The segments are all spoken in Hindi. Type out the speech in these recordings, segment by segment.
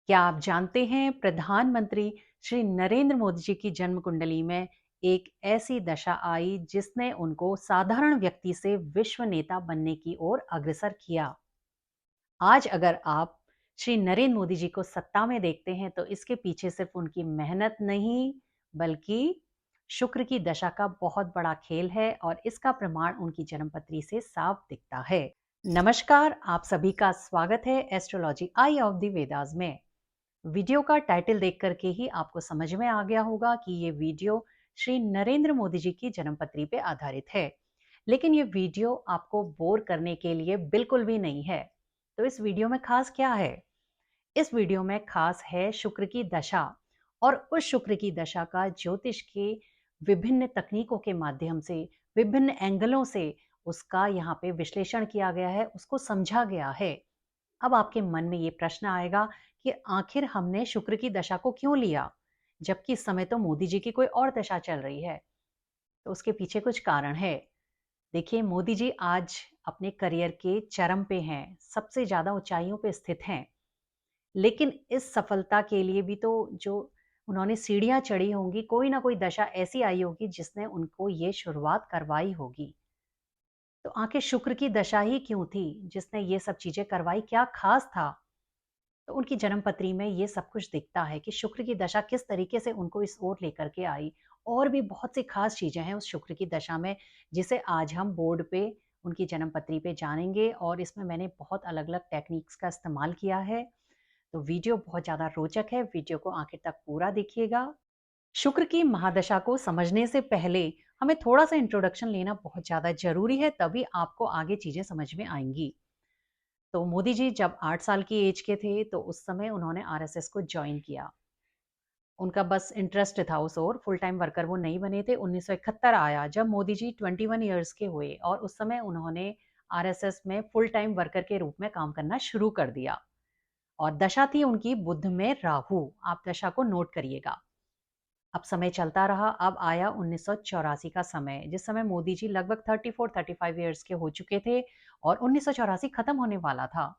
क्या आप जानते हैं प्रधानमंत्री श्री नरेंद्र मोदी जी की जन्म कुंडली में एक ऐसी दशा आई जिसने उनको साधारण व्यक्ति से विश्व नेता बनने की ओर अग्रसर किया। आज अगर आप श्री नरेंद्र मोदी जी को सत्ता में देखते हैं तो इसके पीछे सिर्फ उनकी मेहनत नहीं बल्कि शुक्र की दशा का बहुत बड़ा खेल है और इसका प्रमाण उनकी जन्मपत्री से साफ दिखता है। नमस्कार, आप सभी का स्वागत है astrology I of the Vedas में। वीडियो का टाइटल देख करके ही आपको समझ में आ गया होगा कि ये वीडियो श्री नरेंद्र मोदी जी की जन्मपत्री पे आधारित है। लेकिन ये वीडियो आपको बोर करने के लिए बिल्कुल भी नहीं है। तो इस वीडियो में खास क्या है? इस वीडियो में खास है शुक्र की दशा और उस शुक्र की दशा का ज्योतिष के विभिन्न तकनीकों के माध्यम से, विभिन्न एंगलों से उसका यहाँ पे विश्लेषण किया गया है, उसको समझा गया है। अब आपके मन में ये प्रश्न आएगा कि आखिर हमने शुक्र की दशा को क्यों लिया, जबकि इस समय तो मोदी जी की कोई और दशा चल रही है। तो उसके पीछे कुछ कारण है। देखिए, मोदी जी आज अपने करियर के चरम पे हैं, सबसे ज्यादा ऊंचाइयों पे स्थित हैं। लेकिन इस सफलता के लिए भी तो जो उन्होंने सीढ़ियां चढ़ी होंगी, कोई ना कोई दशा ऐसी आई होगी जिसने उनको ये शुरुआत करवाई होगी। तो आखिर शुक्र की दशा ही क्यों थी जिसने ये सब चीजें करवाई? क्या खास था? तो उनकी जन्मपत्री में ये सब कुछ दिखता है कि शुक्र की दशा किस तरीके से उनको इस ओर लेकर के आई। और भी बहुत सी खास चीजें हैं उस शुक्र की दशा में, जिसे आज हम बोर्ड पे उनकी जन्मपत्री पे जानेंगे। और इसमें मैंने बहुत अलग अलग टेक्निक्स का इस्तेमाल किया है। तो वीडियो बहुत ज़्यादा रोचक है, वीडियो को आखिर तक पूरा देखिएगा। शुक्र की महादशा को समझने से पहले हमें थोड़ा सा इंट्रोडक्शन लेना बहुत ज़्यादा ज़रूरी है, तभी आपको आगे चीज़ें समझ में आएंगी। तो मोदी जी जब 8 साल की एज के थे तो उस समय उन्होंने आरएसएस को ज्वाइन किया। उनका बस इंटरेस्ट था उस ओर, फुल टाइम वर्कर वो नहीं बने थे। 1971 आया जब मोदी जी 21 ईयर्स के हुए और उस समय उन्होंने आरएसएस में फुल टाइम वर्कर के रूप में काम करना शुरू कर दिया। और दशा थी उनकी बुध में राहु। आप दशा को नोट करिएगा। अब समय चलता रहा। अब आया 1984 का समय, जिस समय मोदी जी लगभग 34-35 ईयर्स के हो चुके थे और 1984 खत्म होने वाला था।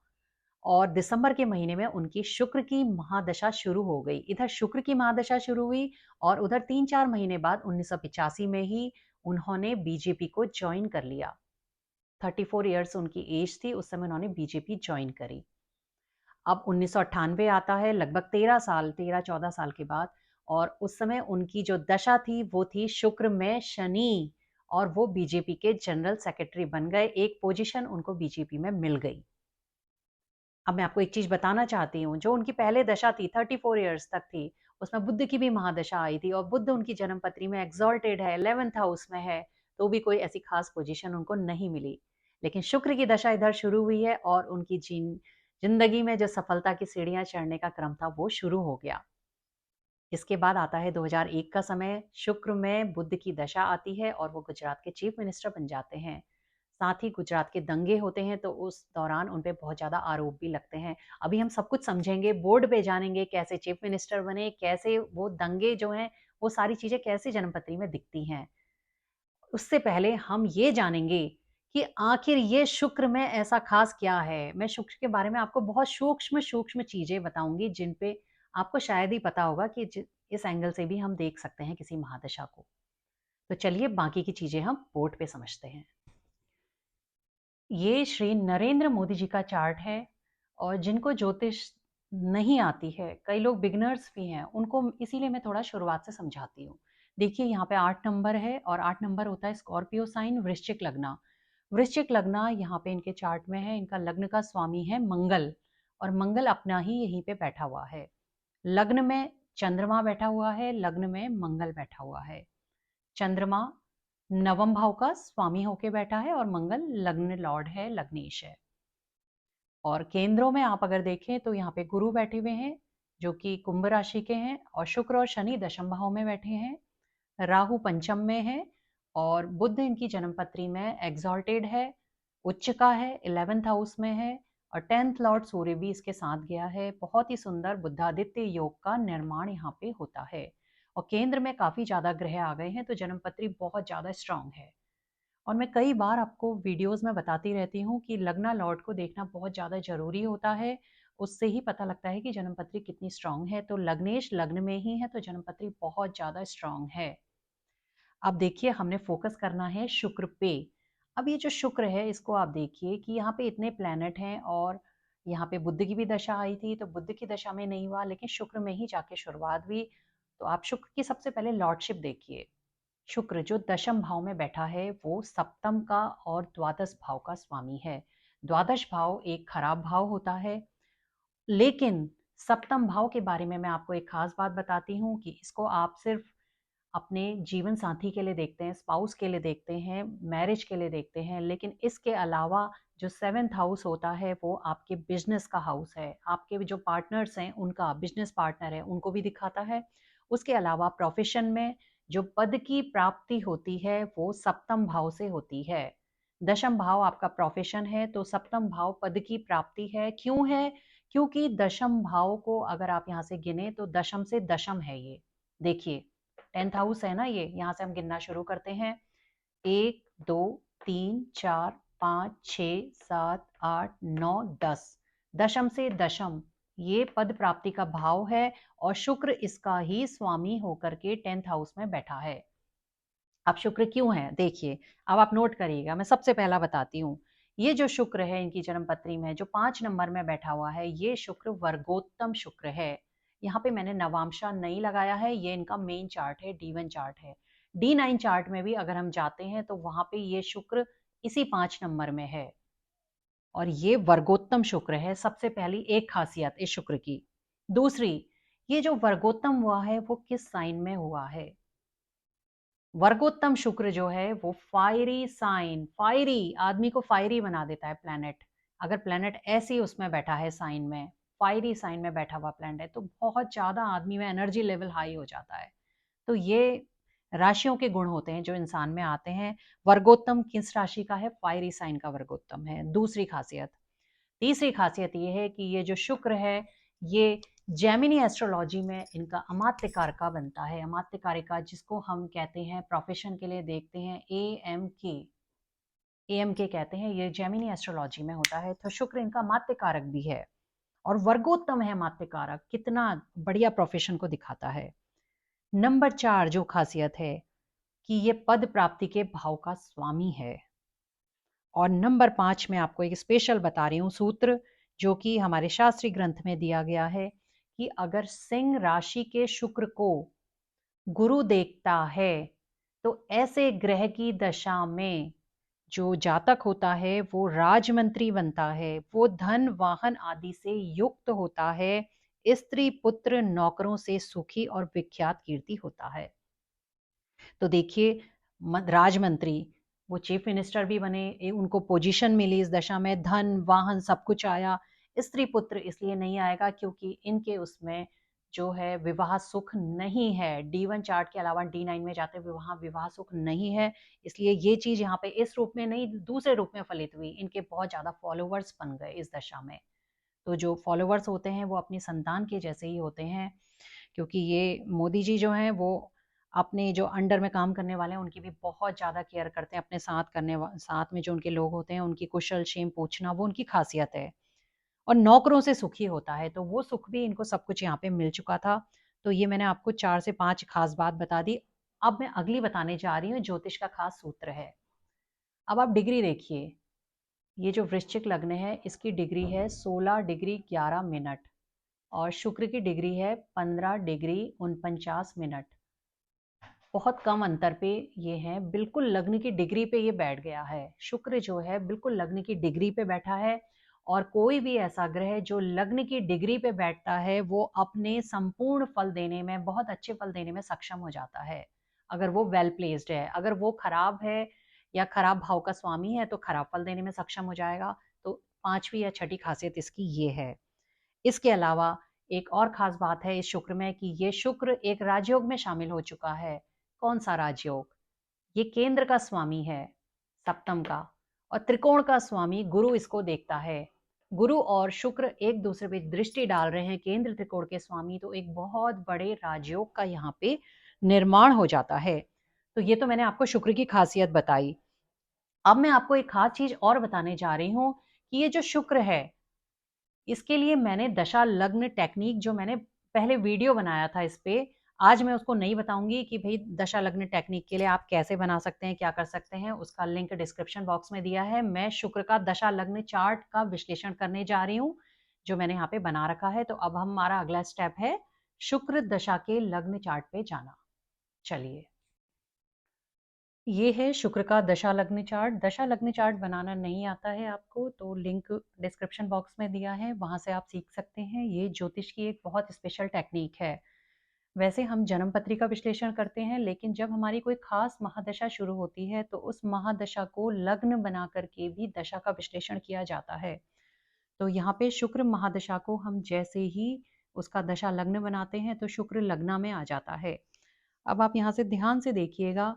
और दिसंबर के महीने में उनकी शुक्र की महादशा शुरू हो गई। इधर शुक्र की महादशा शुरू हुई और उधर 3-4 महीने बाद 1985 में ही उन्होंने बीजेपी को ज्वाइन कर लिया। 34 ईयर्स उनकी एज थी उस समय उन्होंने बीजेपी ज्वाइन करी। अब 1998 आता है, लगभग 13-14 साल के बाद। और उस समय उनकी जो दशा थी वो थी शुक्र में शनि, और वो बीजेपी के जनरल सेक्रेटरी बन गए। एक पोजीशन उनको बीजेपी में मिल गई। अब मैं आपको एक चीज बताना चाहती हूँ, जो उनकी पहले दशा थी 34 ईयर्स तक थी, उसमें बुध की भी महादशा आई थी और बुध उनकी जन्म पत्री में एग्जॉल्टेड है, 11th हाउस में है। तो भी कोई ऐसी खास पोजीशन उनको नहीं मिली। लेकिन शुक्र की दशा इधर शुरू हुई है और उनकी जिंदगी में जो सफलता की सीढ़ियां चढ़ने का क्रम था वो शुरू हो गया। इसके बाद आता है 2001 का समय। शुक्र में बुध की दशा आती है और वो गुजरात के चीफ मिनिस्टर बन जाते हैं। साथ ही गुजरात के दंगे होते हैं तो उस दौरान उन पे बहुत ज़्यादा आरोप भी लगते हैं। अभी हम सब कुछ समझेंगे, बोर्ड पे जानेंगे कैसे चीफ मिनिस्टर बने, कैसे वो दंगे जो हैं, वो सारी चीज़ें कैसे जन्मपत्री में दिखती हैं। उससे पहले हम ये जानेंगे कि आखिर ये शुक्र में ऐसा खास क्या है। मैं शुक्र के बारे में आपको बहुत सूक्ष्म-सूक्ष्म चीज़ें बताऊँगी, जिन पे आपको शायद ही पता होगा कि इस एंगल से भी हम देख सकते हैं किसी महादशा को। तो चलिए बाकी की चीज़ें हम बोर्ड पे समझते हैं। ये श्री नरेंद्र मोदी जी का चार्ट है। और जिनको ज्योतिष नहीं आती है, कई लोग बिगिनर्स भी हैं, उनको इसीलिए मैं थोड़ा शुरुआत से समझाती हूँ। देखिए, यहाँ पे 8 नंबर है और 8 नंबर होता है स्कॉर्पियो साइन, वृश्चिक लग्न। वृश्चिक लग्न यहाँ पे इनके चार्ट में है। इनका लग्न का स्वामी है मंगल, और मंगल अपना ही यहीं पे बैठा हुआ है। लग्न में चंद्रमा बैठा हुआ है, लग्न में मंगल बैठा हुआ है। चंद्रमा नवम भाव का स्वामी होके बैठा है और मंगल लग्न लॉर्ड है, लग्नेश है। और केंद्रों में आप अगर देखें तो यहाँ पे गुरु बैठे हुए हैं जो कि कुंभ राशि के हैं, और शुक्र और शनि दशम भाव में बैठे हैं। राहु पंचम में है और बुध इनकी जन्मपत्री में एग्जॉल्टेड है, उच्च का है, 11th हाउस में है। और 10th लॉर्ड सूर्य भी इसके साथ गया है। बहुत ही सुंदर बुद्धादित्य योग का निर्माण यहाँ पे होता है। और केंद्र में काफी ज्यादा ग्रह आ गए हैं तो जन्मपत्री बहुत ज्यादा स्ट्रांग है। और मैं कई बार आपको वीडियोस में बताती रहती हूँ कि लग्ना लॉर्ड को देखना बहुत ज़्यादा ज़रूरी होता है। उससे ही पता लगता है कि जन्मपत्री कितनी स्ट्रांग है। तो लग्नेश लग्न में ही है तो जन्मपत्री बहुत ज़्यादा स्ट्रांग है। अब देखिए हमने फोकस करना है शुक्र पे। अब ये जो शुक्र है इसको आप देखिए कि यहाँ पे इतने प्लैनेट हैं और यहाँ पे बुध की भी दशा आई थी तो बुध की दशा में नहीं हुआ लेकिन शुक्र में ही जाके शुरुआत हुई। तो आप शुक्र की सबसे पहले लॉर्डशिप देखिए। शुक्र जो दशम भाव में बैठा है वो सप्तम का और द्वादश भाव का स्वामी है। द्वादश भाव एक खराब भाव होता है, लेकिन सप्तम भाव के बारे में मैं आपको एक खास बात बताती हूँ कि इसको आप सिर्फ अपने जीवन साथी के लिए देखते हैं, स्पाउस के लिए देखते हैं, मैरिज के लिए देखते हैं, लेकिन इसके अलावा जो सेवेंथ हाउस होता है वो आपके बिजनेस का हाउस है। आपके जो पार्टनर्स हैं उनका, बिजनेस पार्टनर है उनको भी दिखाता है। उसके अलावा प्रोफेशन में जो पद की प्राप्ति होती है वो सप्तम भाव से होती है। दशम भाव आपका प्रोफेशन है तो सप्तम भाव पद की प्राप्ति है। क्यों है? क्योंकि दशम भाव को अगर आप यहाँ से गिने तो दशम से दशम है ये। देखिए 10th हाउस है ना ये, यहाँ से हम गिनना शुरू करते हैं। 1 2 3 4 5 6 7 8 9 10। दशम से दशम ये पद प्राप्ति का भाव है और शुक्र इसका ही स्वामी होकर के 10th हाउस में बैठा है। अब शुक्र क्यों है देखिए, अब आप नोट करिएगा, मैं सबसे पहला बताती हूँ। ये जो शुक्र है इनकी जन्म पत्री में जो 5 नंबर में बैठा हुआ है ये शुक्र वर्गोत्तम शुक्र है। यहाँ पे मैंने नवांशा नहीं लगाया है, ये इनका मेन चार्ट है, D1 चार्ट है। D9 चार्ट में भी अगर हम जाते हैं तो वहां पे ये शुक्र इसी 5 नंबर में है और ये वर्गोत्तम शुक्र है। सबसे पहली एक खासियत इस शुक्र की। दूसरी, ये जो वर्गोत्तम हुआ है वो किस साइन में हुआ है? वर्गोत्तम शुक्र जो है वो फायरी साइन, फायरी आदमी को फायरी बना देता है प्लैनेट। अगर प्लैनेट ऐसे ही उसमें बैठा है साइन में, फायरी साइन में बैठा हुआ प्लैनेट है तो बहुत ज्यादा आदमी में एनर्जी लेवल हाई हो जाता है। तो ये राशियों के गुण होते हैं जो इंसान में आते हैं। वर्गोत्तम किस राशि का है? फायरी साइन का वर्गोत्तम है। दूसरी खासियत। तीसरी खासियत ये है कि ये जो शुक्र है ये जेमिनी एस्ट्रोलॉजी में इनका अमात्य कारका बनता है। अमात्य कारका जिसको हम कहते हैं, प्रोफेशन के लिए देखते हैं, ए एम के कहते हैं, ये जेमिनी एस्ट्रोलॉजी में होता है। तो शुक्र इनका अमात्य कारक भी है और वर्गोत्तम है अमात्य कारक। कितना बढ़िया प्रोफेशन को दिखाता है। नंबर 4 जो खासियत है कि ये पद प्राप्ति के भाव का स्वामी है। और नंबर 5 में आपको एक स्पेशल बता रही हूँ सूत्र, जो कि हमारे शास्त्रीय ग्रंथ में दिया गया है कि अगर सिंह राशि के शुक्र को गुरु देखता है तो ऐसे ग्रह की दशा में जो जातक होता है वो राजमंत्री बनता है, वो धन वाहन आदि से युक्त होता है, स्त्री पुत्र नौकरों से सुखी और विख्यात कीर्ति होता है। तो देखिए राजमंत्री, वो चीफ मिनिस्टर भी बने, उनको पोजीशन मिली इस दशा में, धन वाहन सब कुछ आया। स्त्री पुत्र इसलिए नहीं आएगा क्योंकि इनके उसमें जो है विवाह सुख नहीं है। D1 चार्ट के अलावा D9 में जाते हुए वहां विवाह सुख नहीं है, इसलिए ये चीज यहाँ पे इस रूप में नहीं दूसरे रूप में फलित हुई। इनके बहुत ज्यादा फॉलोवर्स बन गए इस दशा में। तो जो फॉलोवर्स होते हैं वो अपनी संतान के जैसे ही होते हैं, क्योंकि ये मोदी जी जो हैं वो अपने जो अंडर में काम करने वाले हैं उनकी भी बहुत ज़्यादा केयर करते हैं। अपने साथ में जो उनके लोग होते हैं उनकी कुशल क्षेम पूछना वो उनकी खासियत है। और नौकरों से सुखी होता है तो वो सुख भी इनको सब कुछ यहाँ पे मिल चुका था। तो ये मैंने आपको 4 से 5 खास बात बता दी। अब मैं अगली बताने जा रही हूँ, ज्योतिष का खास सूत्र है। अब आप डिग्री देखिए, ये जो वृश्चिक लग्न है इसकी डिग्री है 16 डिग्री 11 मिनट और शुक्र की डिग्री है 15 डिग्री 49 मिनट। बहुत कम अंतर पे ये है, बिल्कुल लग्न की डिग्री पे ये बैठ गया है। शुक्र जो है बिल्कुल लग्न की डिग्री पे बैठा है और कोई भी ऐसा ग्रह जो लग्न की डिग्री पे बैठता है वो अपने संपूर्ण फल देने में, बहुत अच्छे फल देने में सक्षम हो जाता है अगर वो वेल प्लेस्ड है। अगर वो खराब है या खराब भाव का स्वामी है तो खराब फल देने में सक्षम हो जाएगा। तो 5वीं या 6ठी खासियत इसकी ये है। इसके अलावा एक और खास बात है इस शुक्र में कि ये शुक्र एक राजयोग में शामिल हो चुका है। कौन सा राजयोग? ये केंद्र का स्वामी है, सप्तम का, और त्रिकोण का स्वामी गुरु इसको देखता है। गुरु और शुक्र एक दूसरे पे दृष्टि डाल रहे हैं, केंद्र त्रिकोण के स्वामी, तो एक बहुत बड़े राजयोग का यहाँ पे निर्माण हो जाता है। तो ये तो मैंने आपको शुक्र की खासियत बताई। अब मैं आपको एक खास चीज और बताने जा रही हूँ कि ये जो शुक्र है इसके लिए मैंने दशा लग्न टेक्निक जो मैंने पहले वीडियो बनाया था इस पे, आज मैं उसको नहीं बताऊंगी कि भाई दशा लग्न टेक्निक के लिए आप कैसे बना सकते हैं, क्या कर सकते हैं। उसका लिंक डिस्क्रिप्शन बॉक्स में दिया है। मैं शुक्र का दशा लग्न चार्ट का विश्लेषण करने जा रही हूँ, जो मैंने यहाँ पे बना रखा है। तो अब हमारा अगला स्टेप है शुक्र दशा के लग्न चार्ट पे जाना। चलिए, ये है शुक्र का दशा लग्न चार्ट। दशा लग्न चार्ट बनाना नहीं आता है आपको तो लिंक डिस्क्रिप्शन बॉक्स में दिया है, वहां से आप सीख सकते हैं। ये ज्योतिष की एक बहुत स्पेशल टेक्निक है। वैसे हम जन्म पत्री का विश्लेषण करते हैं, लेकिन जब हमारी कोई खास महादशा शुरू होती है तो उस महादशा को लग्न बना करके भी दशा का विश्लेषण किया जाता है। तो यहाँ पे शुक्र महादशा को हम जैसे ही उसका दशा लग्न बनाते हैं तो शुक्र लग्ना में आ जाता है। अब आप यहाँ से ध्यान से देखिएगा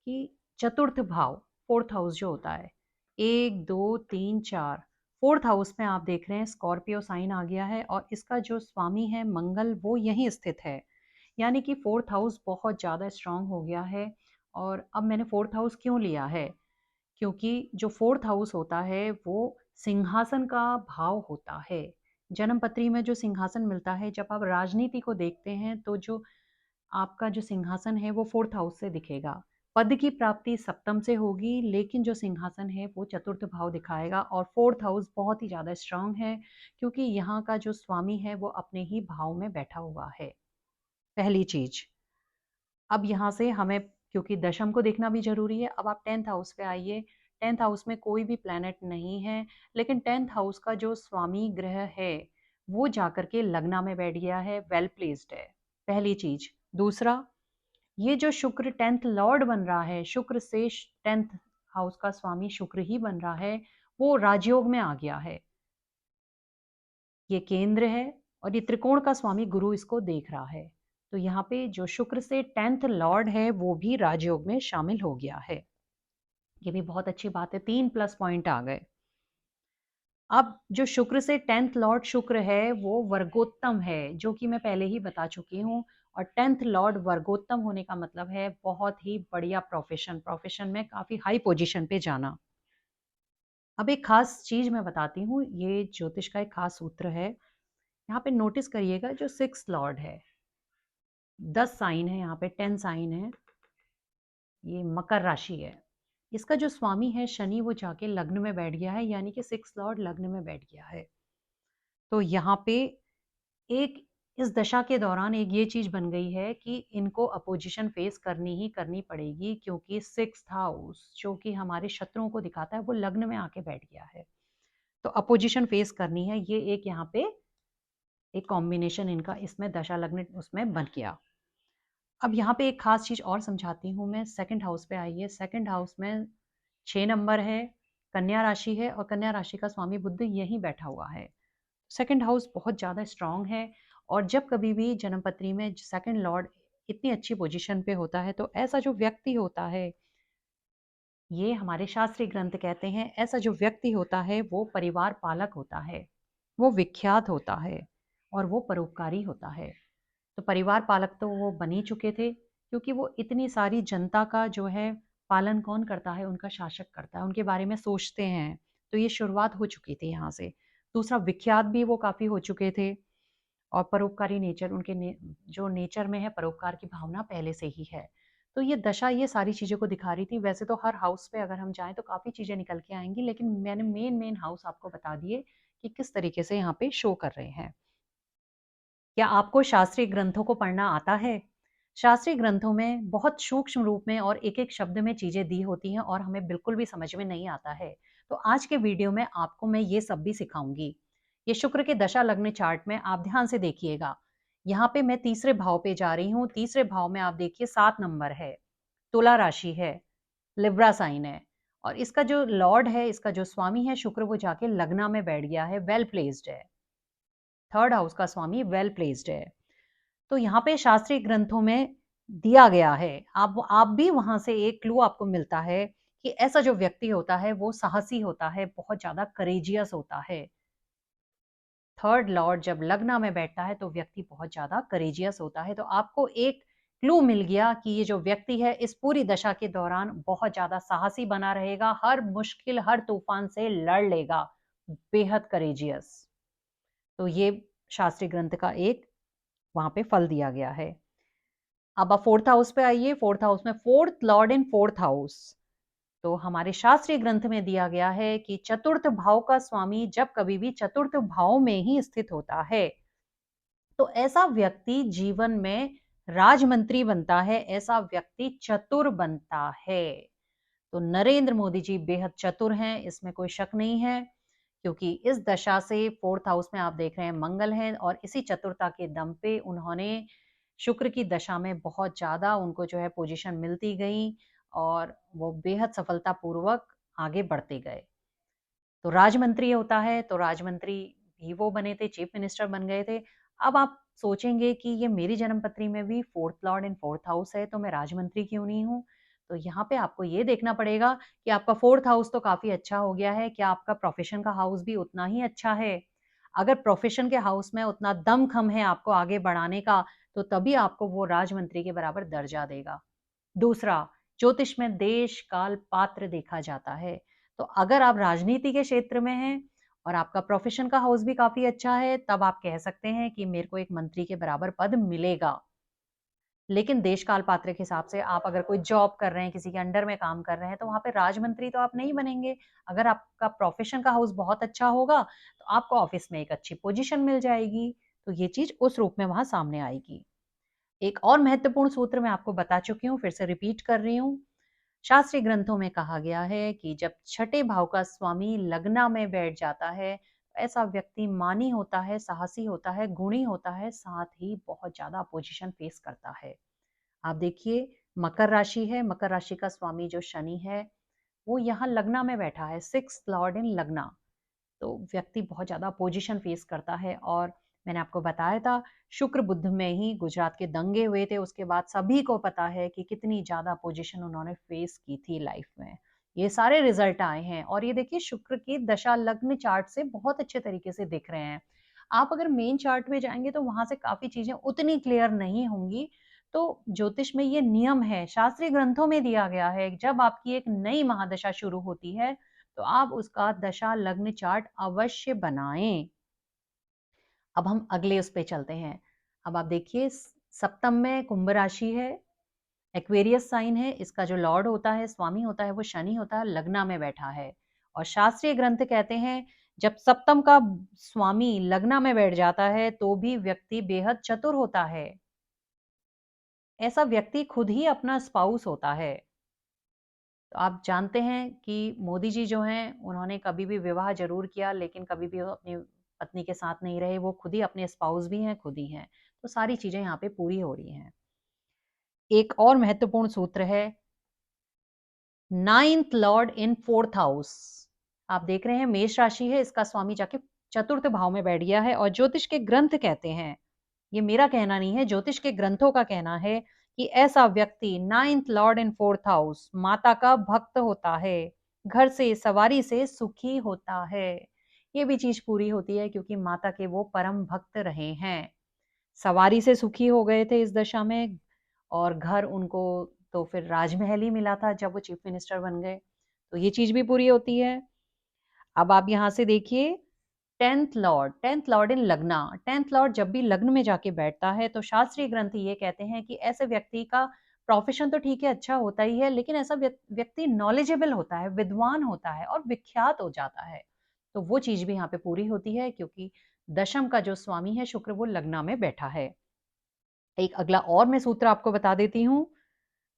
कि चतुर्थ भाव, फोर्थ हाउस जो होता है, 1 2 3 4, फोर्थ हाउस में आप देख रहे हैं स्कॉर्पियो साइन आ गया है और इसका जो स्वामी है मंगल वो यहीं स्थित है। यानी कि फोर्थ हाउस बहुत ज़्यादा स्ट्रांग हो गया है। और अब मैंने फोर्थ हाउस क्यों लिया है, क्योंकि जो फोर्थ हाउस होता है वो सिंहासन का भाव होता है। जन्म पत्री में जो सिंहासन मिलता है, जब आप राजनीति को देखते हैं तो जो आपका जो सिंहासन है वो फोर्थ हाउस से दिखेगा। पद की प्राप्ति सप्तम से होगी, लेकिन जो सिंहासन है वो चतुर्थ भाव दिखाएगा। और फोर्थ हाउस बहुत ही ज़्यादा स्ट्रांग है, क्योंकि यहाँ का जो स्वामी है वो अपने ही भाव में बैठा हुआ है। पहली चीज। अब यहाँ से हमें, क्योंकि दशम को देखना भी जरूरी है, अब आप टेंथ हाउस पे आइए। टेंथ हाउस में कोई भी प्लेनेट नहीं है, लेकिन टेंथ हाउस का जो स्वामी ग्रह है वो जाकर के लग्ना में बैठ गया है, वेल प्लेस्ड है। पहली चीज। दूसरा, ये जो शुक्र टेंथ लॉर्ड बन रहा है, शुक्र से टेंथ हाउस का स्वामी शुक्र ही बन रहा है, वो राजयोग में आ गया है। ये केंद्र है और ये त्रिकोण का स्वामी गुरु इसको देख रहा है। तो यहाँ पे जो शुक्र से टेंथ लॉर्ड है वो भी राजयोग में शामिल हो गया है। ये भी बहुत अच्छी बात है, 3 प्लस पॉइंट आ गए। अब जो शुक्र से टेंथ लॉर्ड शुक्र है वो वर्गोत्तम है, जो कि मैं पहले ही बता चुकी हूँ। और टेंथ लॉर्ड वर्गोत्तम होने का मतलब है बहुत ही बढ़िया प्रोफेशन, प्रोफेशन में काफी हाई पोजीशन पे जाना। अब एक खास चीज मैं बताती हूँ, ये ज्योतिष का एक खास सूत्र है। यहाँ पे नोटिस करिएगा, जो 6 लॉर्ड है, 10 साइन है, यहाँ पे 10 साइन है, ये मकर राशि है। इसका जो स्वामी है शनि वो जाके लग्न में बैठ गया है, यानी कि 6 लॉर्ड लग्न में बैठ गया है। तो यहाँ पे एक इस दशा के दौरान एक ये चीज बन गई है कि इनको अपोजिशन फेस करनी ही करनी पड़ेगी, क्योंकि 6th हाउस जो कि हमारे शत्रुओं को दिखाता है वो लग्न में आके बैठ गया है। तो अपोजिशन फेस करनी है, ये एक यहाँ पे एक कॉम्बिनेशन इनका इसमें दशा लग्न उसमें बन गया। अब यहाँ पे एक खास चीज और समझाती हूँ मैं। सेकंड हाउस पे आइए। सेकंड हाउस में 6 नंबर है, कन्या राशि है, और कन्या राशि का स्वामी बुध यहीं बैठा हुआ है। सेकंड हाउस बहुत ज़्यादा स्ट्रांग है। और जब कभी भी जन्मपत्री में सेकंड लॉर्ड इतनी अच्छी पोजीशन पे होता है तो ऐसा जो व्यक्ति होता है, ये हमारे शास्त्रीय ग्रंथ कहते हैं, ऐसा जो व्यक्ति होता है वो परिवार पालक होता है, वो विख्यात होता है और वो परोपकारी होता है। तो परिवार पालक तो वो बन ही चुके थे, क्योंकि वो इतनी सारी जनता का जो है पालन कौन करता है, उनका शासक करता है, उनके बारे में सोचते हैं। तो ये शुरुआत हो चुकी थी यहाँ से। दूसरा, विख्यात भी वो काफ़ी हो चुके थे। और परोपकारी नेचर उनके जो नेचर में है, परोपकार की भावना पहले से ही है। तो ये दशा ये सारी चीज़ों को दिखा रही थी। वैसे तो हर हाउस पे अगर हम जाएं तो काफ़ी चीज़ें निकल के आएंगी, लेकिन मैंने मेन मेन हाउस आपको बता दिए कि किस तरीके से यहाँ पे शो कर रहे हैं। क्या आपको शास्त्रीय ग्रंथों को पढ़ना आता है? शास्त्रीय ग्रंथों में बहुत सूक्ष्म रूप में और एक एक शब्द में चीजें दी होती हैं और हमें बिल्कुल भी समझ में नहीं आता है। तो आज के वीडियो में आपको मैं ये सब भी सिखाऊंगी। ये शुक्र के दशा लग्न चार्ट में आप ध्यान से देखिएगा। यहाँ पे मैं तीसरे भाव पे जा रही हूँ। तीसरे भाव में आप देखिए 7 नंबर है, तुला राशि है, लिब्रा साइन है, और इसका जो लॉर्ड है, इसका जो स्वामी है शुक्र, वो जाके लग्ना में बैठ गया है, वेल प्लेस्ड है। थर्ड हाउस का स्वामी वेल प्लेस्ड है। तो यहाँ पे शास्त्रीय ग्रंथों में दिया गया है, आप भी वहां से एक क्लू आपको मिलता है कि ऐसा जो व्यक्ति होता है वो साहसी होता है, बहुत ज्यादा करेजियस होता है। थर्ड लॉर्ड जब लग्ना में बैठता है तो व्यक्ति बहुत ज्यादा करेजियस होता है। तो आपको एक क्लू मिल गया कि ये जो व्यक्ति है इस पूरी दशा के दौरान बहुत ज्यादा साहसी बना रहेगा, हर मुश्किल हर तूफान से लड़ लेगा, बेहद करेजियस। तो ये शास्त्रीय ग्रंथ का एक वहां पे फल दिया गया है। अब आप फोर्थ हाउस पे आइए। फोर्थ हाउस में fourth Lord in fourth house, तो हमारे शास्त्रीय ग्रंथ में दिया गया है कि चतुर्थ भाव का स्वामी जब कभी भी चतुर्थ भाव में ही स्थित होता है तो ऐसा व्यक्ति जीवन में राजमंत्री बनता है, ऐसा व्यक्ति चतुर बनता है। तो नरेंद्र मोदी जी बेहद चतुर हैं, इसमें कोई शक नहीं है, क्योंकि इस दशा से फोर्थ हाउस में आप देख रहे हैं मंगल हैं और इसी चतुरता के दम पे उन्होंने शुक्र की दशा में बहुत ज्यादा उनको जो है पोजीशन मिलती गई और वो बेहद सफलतापूर्वक आगे बढ़ते गए। तो राजमंत्री होता है, तो राजमंत्री भी वो बने थे, चीफ मिनिस्टर बन गए थे। अब आप सोचेंगे कि ये मेरी जन्मपत्री में भी fourth Lord in fourth house है, तो मैं राजमंत्री क्यों नहीं हूँ? तो यहाँ पे आपको ये देखना पड़ेगा कि आपका फोर्थ हाउस तो काफी अच्छा हो गया है, क्या आपका प्रोफेशन का हाउस भी उतना ही अच्छा है? अगर प्रोफेशन के हाउस में उतना दमखम है आपको आगे बढ़ाने का, तो तभी आपको वो राजमंत्री के बराबर दर्जा देगा। दूसरा, ज्योतिष में देश काल पात्र देखा जाता है। तो अगर आप राजनीति के क्षेत्र में हैं और आपका प्रोफेशन का हाउस भी काफी अच्छा है, तब आप कह सकते हैं कि मेरे को एक मंत्री के बराबर पद मिलेगा। लेकिन देश काल पात्र के हिसाब से आप अगर कोई जॉब कर रहे हैं, किसी के अंडर में काम कर रहे हैं, तो वहां पे राजमंत्री तो आप नहीं बनेंगे। अगर आपका प्रोफेशन का हाउस बहुत अच्छा होगा तो आपको ऑफिस में एक अच्छी पोजीशन मिल जाएगी। तो ये चीज उस रूप में वहां सामने आएगी। एक और महत्वपूर्ण सूत्र मैं आपको बता चुकी हूँ, फिर से रिपीट कर रही हूँ। शास्त्रीय ग्रंथों में कहा गया है कि जब छठे भाव का स्वामी लग्ना में बैठ जाता है, ऐसा व्यक्ति मानी होता है, साहसी होता है, गुणी होता है, साथ ही बहुत ज्यादा अपोजिशन फेस करता है। आप देखिए, मकर राशि है, मकर राशि का स्वामी जो शनि है वो यहाँ लग्ना में बैठा है, सिक्स लॉर्ड इन लग्ना। तो व्यक्ति बहुत ज्यादा अपोजिशन फेस करता है। और मैंने आपको बताया था शुक्र बुध में ही गुजरात के दंगे हुए थे, उसके बाद सभी को पता है कि कितनी ज्यादा अपोजिशन उन्होंने फेस की थी लाइफ में। ये सारे रिजल्ट आए हैं और ये देखिए शुक्र की दशा लग्न चार्ट से बहुत अच्छे तरीके से दिख रहे हैं। आप अगर मेन चार्ट में जाएंगे तो वहां से काफी चीजें उतनी क्लियर नहीं होंगी। तो ज्योतिष में ये नियम है, शास्त्रीय ग्रंथों में दिया गया है, जब आपकी एक नई महादशा शुरू होती है तो आप उसका दशा लग्न चार्ट अवश्य बनाएं। अब हम अगले उस पे चलते हैं। अब आप देखिए, सप्तम में कुंभ राशि है, एक्वेरियस साइन है, इसका जो लॉर्ड होता है, स्वामी होता है, वो शनि होता है, लग्ना में बैठा है। और शास्त्रीय ग्रंथ कहते हैं जब सप्तम का स्वामी लग्ना में बैठ जाता है तो भी व्यक्ति बेहद चतुर होता है। ऐसा व्यक्ति खुद ही अपना स्पाउस होता है। तो आप जानते हैं कि मोदी जी जो हैं उन्होंने कभी भी विवाह जरूर किया लेकिन कभी भी वो अपनी पत्नी के साथ नहीं रहे, वो खुद ही अपने स्पाउस भी हैं, खुद ही हैं। तो सारी चीजें यहाँ पे पूरी हो रही हैं। एक और महत्वपूर्ण सूत्र है, ninth Lord in fourth house. आप देख रहे हैं मेष राशि है, इसका स्वामी जाके चतुर्थ भाव में बैठ गया है। और ज्योतिष के ग्रंथ कहते हैं, ये मेरा कहना नहीं है, ज्योतिष के ग्रंथों का कहना है कि ऐसा व्यक्ति ninth Lord in fourth house माता का भक्त होता है, घर से सवारी से सुखी होता है। ये भी चीज पूरी होती है क्योंकि माता के वो परम भक्त रहे हैं, सवारी से सुखी हो गए थे इस दशा में। और घर उनको तो फिर राजमहल ही मिला था जब वो चीफ मिनिस्टर बन गए, तो ये चीज भी पूरी होती है। अब आप यहां से देखिए, टेंथ लॉर्ड इन लग्ना। टेंथ लॉर्ड जब भी लग्न में जाके बैठता है तो शास्त्रीय ग्रंथ ये कहते हैं कि ऐसे व्यक्ति का प्रोफेशन तो ठीक है, अच्छा होता ही है, लेकिन ऐसा व्यक्ति नॉलेजेबल होता है, विद्वान होता है और विख्यात हो जाता है। तो वो चीज भी यहाँ पे पूरी होती है क्योंकि दशम का जो स्वामी है शुक्र, वो लग्ना में बैठा है। एक अगला और मैं सूत्र आपको बता देती हूँ,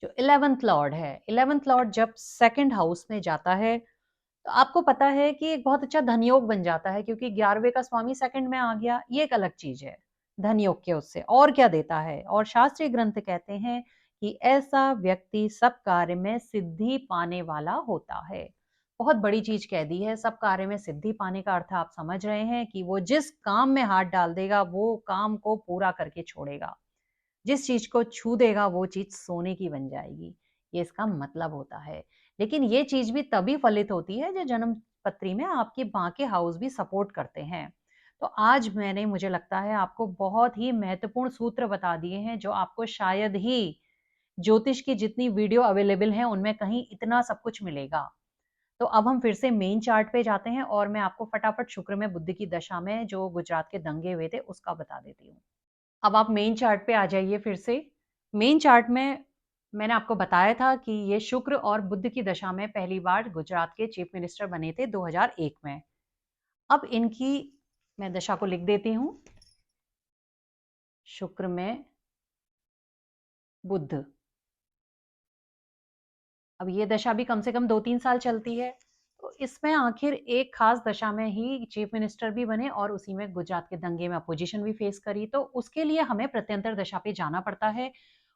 जो 11th लॉर्ड है, 11th लॉर्ड जब सेकंड हाउस में जाता है तो आपको पता है कि एक बहुत अच्छा धनयोग बन जाता है, क्योंकि 11वें का स्वामी सेकंड में आ गया, ये एक अलग चीज है। धनयोग के उससे और क्या देता है। और शास्त्रीय ग्रंथ कहते हैं कि ऐसा व्यक्ति सब कार्य में सिद्धि पाने वाला होता है। बहुत बड़ी चीज कह दी है, सब कार्य में सिद्धि पाने का अर्थ आप समझ रहे हैं कि वो जिस काम में हाथ डाल देगा वो काम को पूरा करके छोड़ेगा, जिस चीज को छू देगा वो चीज सोने की बन जाएगी, ये इसका मतलब होता है। लेकिन ये चीज भी तभी फलित होती है जो जन्म पत्री में आपके बाकी हाउस भी सपोर्ट करते हैं। तो आज मैंने, मुझे लगता है, आपको बहुत ही महत्वपूर्ण सूत्र बता दिए हैं जो आपको शायद ही ज्योतिष की जितनी वीडियो अवेलेबल है उनमें कहीं इतना सब कुछ मिलेगा। तो अब हम फिर से मेन चार्ट पे जाते हैं और मैं आपको फटाफट शुक्र में बुध की दशा में जो गुजरात के दंगे हुए थे उसका बता देती हूँ। अब आप मेन चार्ट पे आ जाइए फिर से। मेन चार्ट में मैंने आपको बताया था कि ये शुक्र और बुध की दशा में पहली बार गुजरात के चीफ मिनिस्टर बने थे 2001 में। अब इनकी मैं दशा को लिख देती हूँ। शुक्र में बुध। अब ये दशा भी कम से कम 2-3 साल चलती है। तो इसमें आखिर एक खास दशा में ही चीफ मिनिस्टर भी बने और उसी में गुजरात के दंगे में अपोजिशन भी फेस करी। तो उसके लिए हमें प्रत्यंतर दशा पे जाना पड़ता है।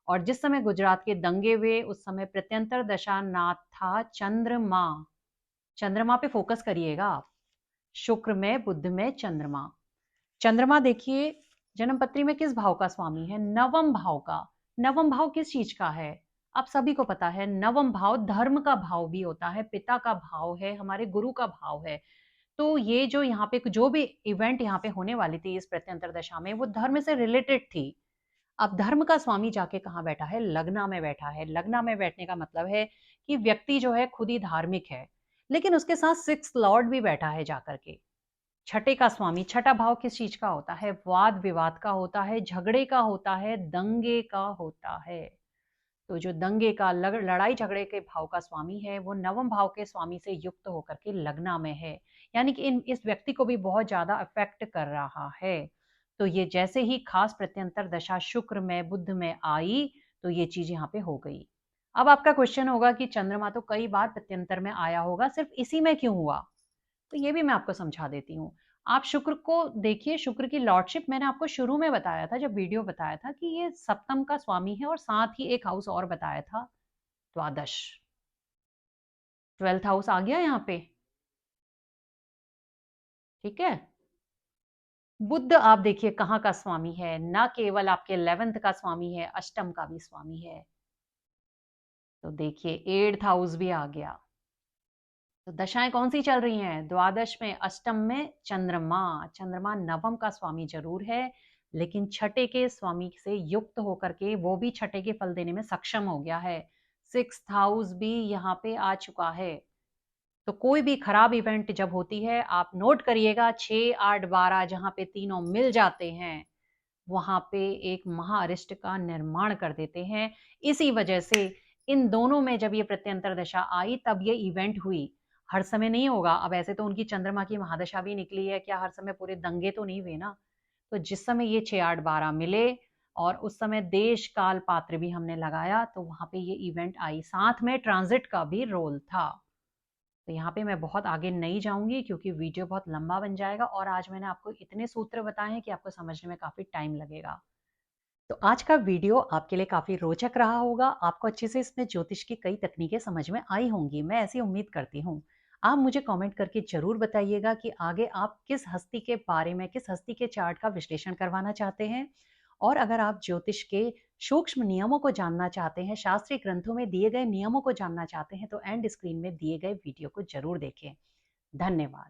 और जिस समय गुजरात के दंगे हुए उस समय प्रत्यंतर दशा नाथ था चंद्रमा। चंद्रमा पे फोकस करिएगा आप। शुक्र में बुध में चंद्रमा। चंद्रमा देखिए जन्मपत्री में किस भाव का स्वामी है? नवम भाव का। नवम भाव किस चीज का है? आप सभी को पता है नवम भाव धर्म का भाव भी होता है, पिता का भाव है, हमारे गुरु का भाव है। तो ये जो यहाँ पे जो भी इवेंट यहाँ पे होने वाली थी इस प्रत्यंतर दशा में वो धर्म से रिलेटेड थी। अब धर्म का स्वामी जाके कहाँ बैठा है? लग्ना में बैठा है। लग्ना में बैठने का मतलब है कि व्यक्ति जो है खुद ही धार्मिक है, लेकिन उसके साथ सिक्स लॉर्ड भी बैठा है जाकर के। छठे का स्वामी। छठा भाव किस चीज का होता है? वाद विवाद का होता है, झगड़े का होता है, दंगे का होता है। तो जो दंगे का लड़ाई झगड़े के भाव का स्वामी है वो नवम भाव के स्वामी से युक्त होकर के लग्ना में है। यानी कि इस व्यक्ति को भी बहुत ज्यादा अफेक्ट कर रहा है। तो ये जैसे ही खास प्रत्यंतर दशा शुक्र में बुध में आई तो ये चीज यहाँ पे हो गई। अब आपका क्वेश्चन होगा कि चंद्रमा तो कई बार प्रत्यंतर में आया होगा, सिर्फ इसी में क्यों हुआ? तो ये भी मैं आपको समझा देती हूँ। आप शुक्र को देखिए, शुक्र की लॉर्डशिप मैंने आपको शुरू में बताया था, जब वीडियो बताया था कि ये सप्तम का स्वामी है और साथ ही एक हाउस और बताया था, द्वादश। 12th हाउस आ गया यहाँ पे। ठीक है। बुध आप देखिए कहाँ का स्वामी है, ना केवल आपके 11th का स्वामी है, अष्टम का भी स्वामी है। तो देखिए 8th हाउस भी आ गया। तो दशाएं कौन सी चल रही हैं? द्वादश में अष्टम में चंद्रमा। चंद्रमा नवम का स्वामी जरूर है, लेकिन छठे के स्वामी से युक्त होकर के वो भी छठे के फल देने में सक्षम हो गया है। 6th हाउस भी यहाँ पे आ चुका है। तो कोई भी खराब इवेंट जब होती है आप नोट करिएगा 6, 8, 12 जहाँ पे तीनों मिल जाते हैं वहां पे एक महाअरिष्ट का निर्माण कर देते हैं। इसी वजह से इन दोनों में जब ये प्रत्यंतर दशा आई तब ये इवेंट हुई। हर समय नहीं होगा। अब ऐसे तो उनकी चंद्रमा की महादशा भी निकली है, क्या हर समय पूरे दंगे तो नहीं हुए ना? तो जिस समय ये 6, 8, 12 मिले और उस समय देश काल पात्र भी हमने लगाया तो वहां पे ये इवेंट आई, साथ में ट्रांजिट का भी रोल था। तो यहाँ पे मैं बहुत आगे नहीं जाऊंगी क्योंकि वीडियो बहुत लंबा बन जाएगा और आज मैंने आपको इतने सूत्र बताए हैं कि आपको समझने में काफी टाइम लगेगा। तो आज का वीडियो आपके लिए काफी रोचक रहा होगा। आपको अच्छे से इसमें ज्योतिष की कई तकनीकें समझ में आई होंगी, मैं ऐसी उम्मीद करती हूँ। आप मुझे कमेंट करके जरूर बताइएगा कि आगे आप किस हस्ती के बारे में, किस हस्ती के चार्ट का विश्लेषण करवाना चाहते हैं। और अगर आप ज्योतिष के सूक्ष्म नियमों को जानना चाहते हैं, शास्त्रीय ग्रंथों में दिए गए नियमों को जानना चाहते हैं तो एंड स्क्रीन में दिए गए वीडियो को जरूर देखें। धन्यवाद।